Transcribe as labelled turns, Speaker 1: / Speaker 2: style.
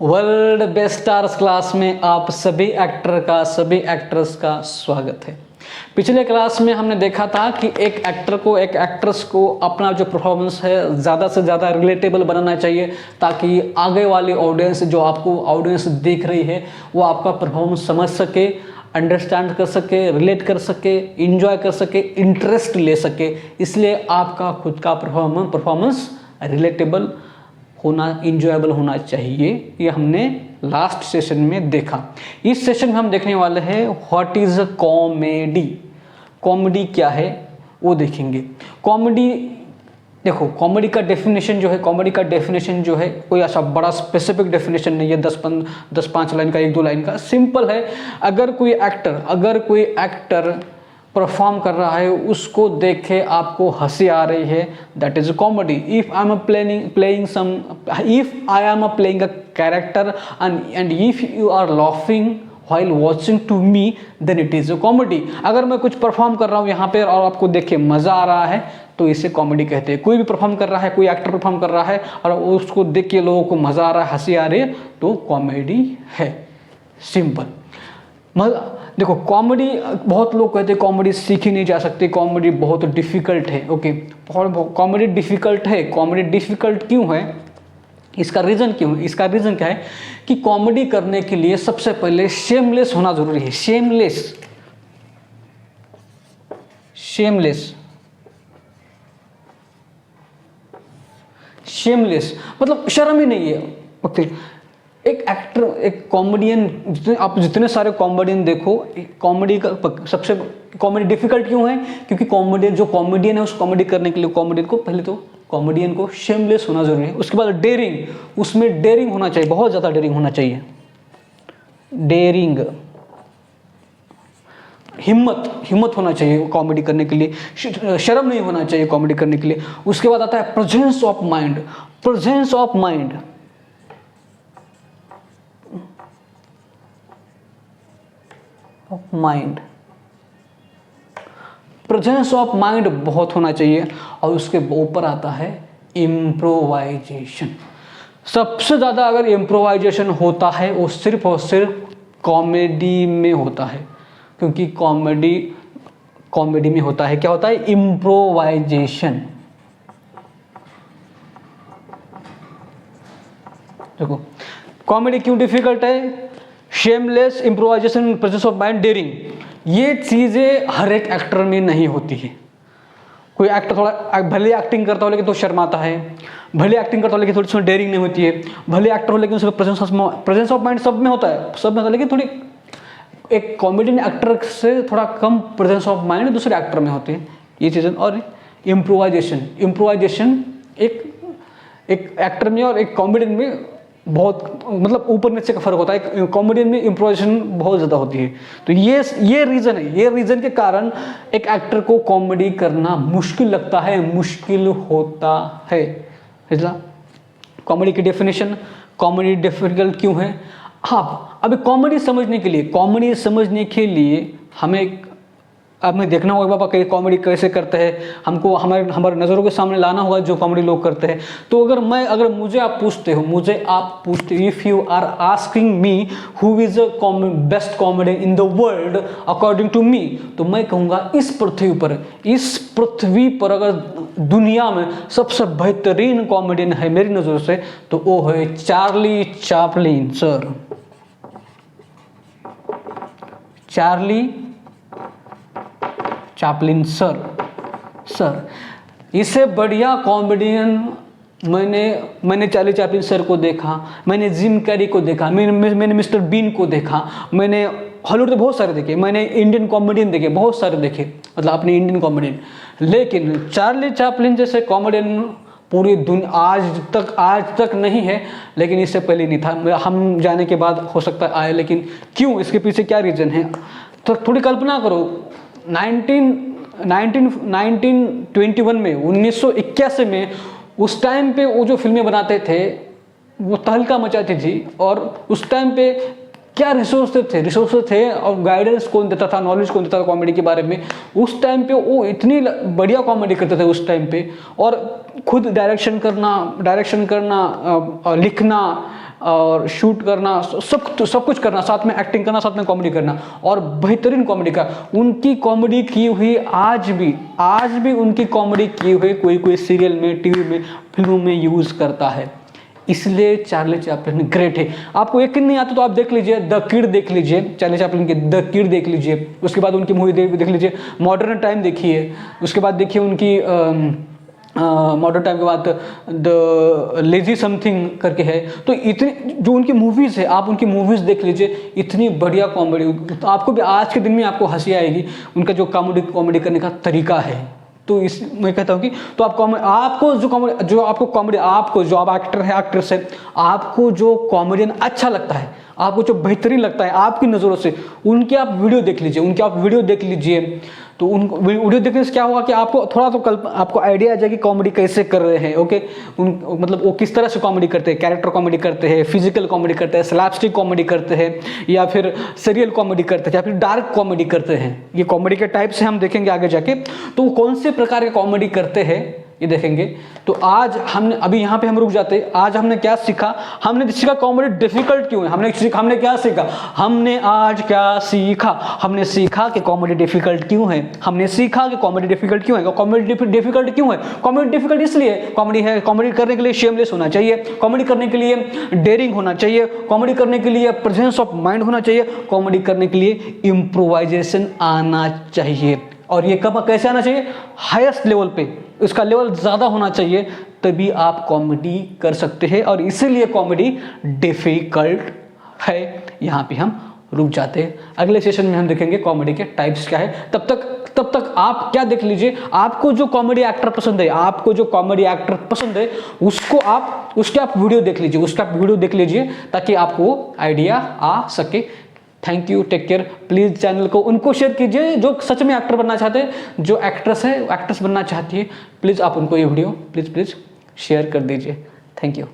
Speaker 1: World best stars class में आप सभी एक्ट्रेस का स्वागत है। पिछले क्लास में हमने देखा था कि एक एक्टर को, एक एक्ट्रेस को अपना जो परफॉर्मेंस है ज़्यादा से ज़्यादा रिलेटेबल बनाना चाहिए, ताकि आगे वाली ऑडियंस, जो आपको ऑडियंस देख रही है, वो आपका परफॉर्मेंस समझ सके, अंडरस्टैंड कर सके, रिलेट कर सके, इंजॉय कर सके, इंटरेस्ट ले सके। इसलिए आपका खुद का परफॉर्मेंस रिलेटेबल होना, इंजॉयबल होना चाहिए। ये हमने लास्ट सेशन में देखा। इस सेशन में हम देखने वाले हैं व्हाट इज कॉमेडी। कॉमेडी क्या है वो देखेंगे। कॉमेडी, देखो कॉमेडी का डेफिनेशन जो है कोई ऐसा बड़ा स्पेसिफिक डेफिनेशन नहीं है, 10-5 लाइन का, 1-2 लाइन का, सिंपल है। अगर कोई एक्टर परफॉर्म कर रहा है, उसको देख के आपको हंसी आ रही है, that is comedy. If I am playing a character and if you are laughing while watching to me, then it is a comedy। अगर मैं कुछ परफॉर्म कर रहा हूँ यहाँ पे और आपको देख के मज़ा आ रहा है, तो इसे कॉमेडी कहते हैं। कोई भी परफॉर्म कर रहा है, कोई एक्टर परफॉर्म कर रहा है और उसको देख के लोगों को मज़ा आ रहा है, हंसी आ रही है, तो कॉमेडी है। सिंपल। देखो कॉमेडी, बहुत लोग कहते हैं कॉमेडी सीखी नहीं जा सकती, कॉमेडी बहुत डिफ़िकल्ट है। ओके, कॉमेडी डिफ़िकल्ट है। कॉमेडी डिफ़िकल्ट क्यों है? इसका रीज़न क्यों है? इसका रीज़न क्या है कि कॉमेडी करने के लिए सबसे पहले शेमलेस होना ज़रूरी है। शेमलेस मतलब शर्म ही नहीं है। ओके, एक एक्टर, एक कॉमेडियन, जितने सारे कॉमेडियन देखो, कॉमेडी का सबसे कॉमेडी डिफिकल्ट क्यों है? क्योंकि जो कॉमेडियन है, उस कॉमेडी करने के लिए कॉमेडियन को शेमलेस होना जरूरी है। उसके बाद डेयरिंग, उसमें डेयरिंग होना चाहिए, बहुत ज़्यादा डेयरिंग होना चाहिए। डेयरिंग, हिम्मत होना चाहिए कॉमेडी करने के लिए, शर्म नहीं होना चाहिए कॉमेडी करने के लिए। उसके बाद आता है presence of mind. Presence of mind बहुत होना चाहिए। और उसके ऊपर आता है इम्प्रोवाइजेशन। सबसे ज़्यादा अगर इम्प्रोवाइजेशन होता है, वो सिर्फ और सिर्फ कॉमेडी में होता है। क्योंकि कॉमेडी में होता है, क्या होता है? इम्प्रोवाइजेशन। देखो कॉमेडी क्यों डिफिकल्ट है? Shameless, improvisation, presence of mind, daring, ये चीज़ें हर एक एक्टर में नहीं होती है। कोई एक्टर थोड़ा भले एक्टिंग करता हो लेकिन तो शर्माता है, भले एक्टिंग करता हो लेकिन थोड़ी उसमें डेयरिंग नहीं होती है, भले एक्टर हो लेकिन उसमें प्रेजेंस ऑफ माइंड सब में होता है, लेकिन थोड़ी एक कॉमेडियन एक्टर से थोड़ा कम प्रेजेंस ऑफ माइंड दूसरे एक्टर में होती है, ये चीज़ें। और इम्प्रोवाइजेशन एक एक्टर में और एक कॉमेडियन में बहुत, मतलब ऊपर नीचे का फर्क होता है। कॉमेडियन में इम्प्रोवाइजेशन बहुत ज़्यादा होती है। तो ये रीज़न है। ये रीज़न के कारण एक एक्टर को कॉमेडी करना मुश्किल लगता है, मुश्किल होता है। इसलिए कॉमेडी की डेफिनेशन, कॉमेडी डिफिकल्ट क्यों है? हाँ, अभी कॉमेडी समझने के लिए हमें देखना होगा बाबा कई कॉमेडी कैसे करते हैं, हमको हमारे नज़रों के सामने लाना होगा जो कॉमेडी लोग करते हैं। तो अगर मुझे आप पूछते हो, if you are asking me who is a best comedy in the world according to me, तो मैं कहूँगा इस पृथ्वी पर अगर दुनिया में सबसे बेहतरीन कॉमेडियन है मेरी नज़रों से, तो वो है Charlie Chaplin sir. Chaplin sir, इससे बढ़िया कॉमेडियन मैंने चार्ली चैपलिन सर को देखा, मैंने जिम कैरी को देखा, मैंने मिस्टर बीन को देखा, मैंने हॉलीवुड के बहुत सारे देखे, मैंने इंडियन कॉमेडियन देखे, बहुत सारे देखे, मतलब अपने इंडियन कॉमेडियन। लेकिन चार्ली चैपलिन जैसे कॉमेडियन पूरी दुनिया आज तक नहीं है, लेकिन इससे पहले नहीं था। हम जाने के बाद हो सकता है आए, लेकिन क्यों, इसके पीछे क्या रीज़न है? तो थोड़ी कल्पना करो, 1921 में, 1981 में, उस टाइम पे वो जो फिल्में बनाते थे वो तहलका मचाती थी। और उस टाइम पे क्या रिसोर्सेज थे और गाइडेंस कौन देता था, नॉलेज कौन देता था कॉमेडी के बारे में? उस टाइम पे वो इतनी बढ़िया कॉमेडी करते थे उस टाइम पे, और खुद डायरेक्शन करना, लिखना, और शूट करना, सब कुछ करना, साथ में एक्टिंग करना, साथ में कॉमेडी करना, और बेहतरीन कॉमेडी का। उनकी कॉमेडी की हुई आज भी उनकी कॉमेडी की हुई कोई सीरियल में, टीवी में, फिल्मों में यूज़ करता है। इसलिए चार्ली चैपलिन ग्रेट है। आपको यकीन नहीं आता तो आप देख लीजिए, द किड देख लीजिए, चार्ली चैपलिन की द किड देख लीजिए, उसके बाद उनकी मूवी देख लीजिए, मॉडर्न टाइम देखिए, उसके बाद देखिए उनकी मॉडर्न टाइम के बाद द लेजी समथिंग करके है। तो इतनी जो उनकी मूवीज़ है, आप उनकी मूवीज़ देख लीजिए, इतनी बढ़िया कॉमेडी, तो आपको भी आज के दिन में आपको हंसी आएगी। उनका जो कॉमेडी करने का तरीका है, तो इस मैं कहता हूँ कि तो आपको जो आप एक्टर है, एक्ट्रेस है, आपको जो कॉमेडियन अच्छा लगता है, आपको जो बेहतरीन लगता है आपकी नज़रों से, उनके आप वीडियो देख लीजिए। तो उन वीडियो देखने से क्या होगा कि आपको थोड़ा तो आपको आइडिया आ जाएगी कॉमेडी कैसे कर रहे हैं। ओके, मतलब वो किस तरह से कॉमेडी करते हैं, कैरेक्टर कॉमेडी करते हैं, फिजिकल कॉमेडी करते हैं, स्लैपस्टिक कॉमेडी करते हैं, या फिर सीरियल कॉमेडी करते हैं, या फिर डार्क कॉमेडी करते हैं। ये कॉमेडी के टाइप से हम देखेंगे आगे जाके, तो वो कौन से प्रकार के कॉमेडी करते हैं ये देखेंगे। तो आज हमने अभी यहाँ पे हम रुक जाते हैं। आज हमने क्या सीखा? हमने सीखा कॉमेडी डिफिकल्ट क्यों है। हमने क्या सीखा? हमने आज क्या सीखा? हमने सीखा कि कॉमेडी डिफिकल्ट क्यों है। हमने सीखा कि कॉमेडी डिफिकल्ट क्यों है। कॉमेडी डिफिकल्ट क्यों है? कॉमेडी डिफिकल्ट इसलिए कॉमेडी है, कॉमेडी करने के लिए शेमलेस होना चाहिए, कॉमेडी करने के लिए डेयरिंग होना चाहिए, कॉमेडी करने के लिए प्रेजेंस ऑफ माइंड होना चाहिए, कॉमेडी करने के लिए इम्प्रोवाइजेशन आना चाहिए। और ये कब कैसे आना चाहिए? हाईएस्ट लेवल पे, उसका लेवल ज़्यादा होना चाहिए, तभी आप कॉमेडी कर सकते हैं। और इसीलिए कॉमेडी डिफिकल्ट है। यहाँ पे हम रुक जाते हैं। अगले सेशन में हम देखेंगे कॉमेडी के टाइप्स क्या है। तब तक आप क्या देख लीजिए, आपको जो कॉमेडी एक्टर पसंद है, उसके आप वीडियो देख लीजिए, ताकि आपको आइडिया आ सके। Thank you, take care. Please channel को उनको शेयर कीजिए जो सच में एक्टर बनना चाहते हैं, जो एक्ट्रेस बनना चाहती है। प्लीज़ आप उनको ये वीडियो प्लीज़ शेयर कर दीजिए। Thank you.